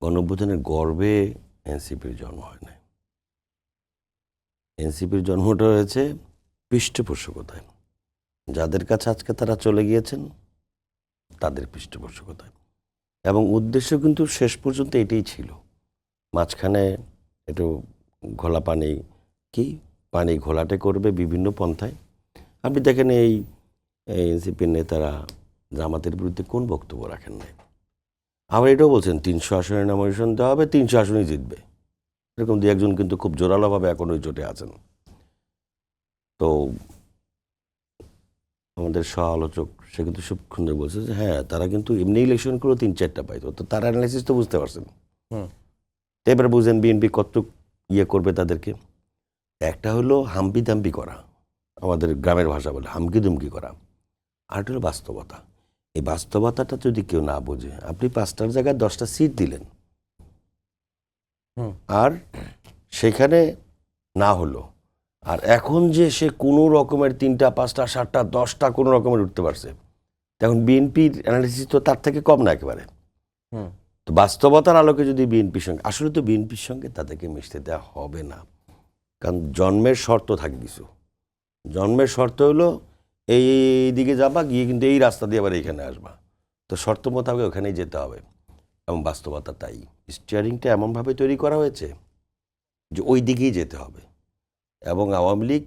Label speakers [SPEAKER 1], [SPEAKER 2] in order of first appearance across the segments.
[SPEAKER 1] গণঅভ্যুত্থানের গর্বে এনসিপির জন্ম হয় নাই। এনসিপির জন্মটা হয়েছে পৃষ্ঠপোষকতায়। যাদের কাছে আজকে তারা চলে গিয়েছেন তাদের পৃষ্ঠপোষকতায়, এবং উদ্দেশ্য কিন্তু শেষ পর্যন্ত এটাই ছিল। মাঝখানে একটু ঘোলা পানি পানি ঘোলাটে করবে বিভিন্ন পন্থায়। আপনি দেখেন এই এনসিপির নেতারা জামাতের বিরুদ্ধে কোন বক্তব্য রাখেন নাই। আবার এটাও বলছেন 300 আসনে নমিনেশন দেওয়া হবে, 300 আসনেই জিতবে। এরকম দু একজন কিন্তু খুব জোরালোভাবে এখন ওই জোটে আছেন। তো আমাদের সহ আলোচক সে কিন্তু খুব সুন্দর বলছে যে হ্যাঁ, তারা কিন্তু এমনি ইলেকশন করেও 3-4টা পাইতো। তো তার অ্যানালাইসিস তো বুঝতে পারছেন। তো এবার বুঝেন বিএনপি কত করবে তাদেরকে। একটা হলো হাম্পি দাম্পি করা, আমাদের গ্রামের ভাষা বলে হামকি দুমকি করা। আরেকটা হলো বাস্তবতা। এই বাস্তবতাটা যদি কেউ না বোঝে, আপনি 5টার জায়গায় 10টা সিট দিলেন, আর সেখানে না হলো, আর এখন যে সে কোনো রকমের 3টা 5টা 7টা 10টা কোনো রকমের উঠতে পারছে, তখন বিএনপির অ্যানালিসিস তো তার থেকে কম না একেবারে। তো বাস্তবতার আলোকে যদি বিএনপির সঙ্গে, আসলে তো বিএনপির সঙ্গে তাদেরকে মিশতে দেওয়া হবে না। কারণ জন্মের শর্ত থাকে কিছু। জন্মের শর্ত হলো এই দিকে যাবা, গিয়ে কিন্তু এই রাস্তা দিয়ে আবার এইখানে আসবা। তো শর্ত মোতাবেক ওখানেই যেতে হবে, এবং বাস্তবতা তাই। স্টিয়ারিংটা এমনভাবে তৈরি করা হয়েছে যে ওই দিকেই যেতে হবে। এবং আওয়ামী লীগ,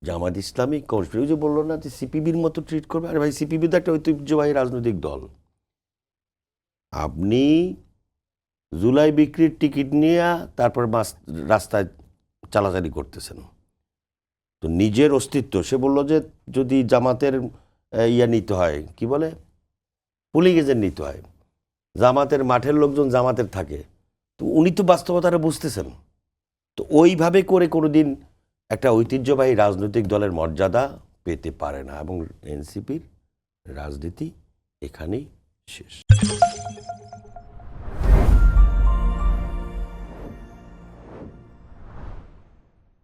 [SPEAKER 1] জামাত ইসলামী, কংগ্রেস, ওই যে বললো না যে সিপিবির মতো ট্রিট করবে। আরে ভাই, সিপিবি তো একটা ঐতিহ্যবাহী রাজনৈতিক দল। আপনি জুলাই বিক্রির টিকিট নিয়ে তারপর রাস্তায় চালাচালি করতেছেন। তো নিজের অস্তিত্ব, সে বলল যে যদি জামাতের ইয়া নিতে হয়, কি বলে, পুলিং এজেন্ট নিতে হয়, জামাতের মাঠের লোকজন জামাতের থাকে। তো উনি তো বাস্তবতাটা বুঝতেছেন। তো ওইভাবে করে কোনোদিন একটা ঐতিহ্যবাহী রাজনৈতিক দলের মর্যাদা পেতে পারে না, এবং এনসিপির রাজনীতি এখানেই শেষ।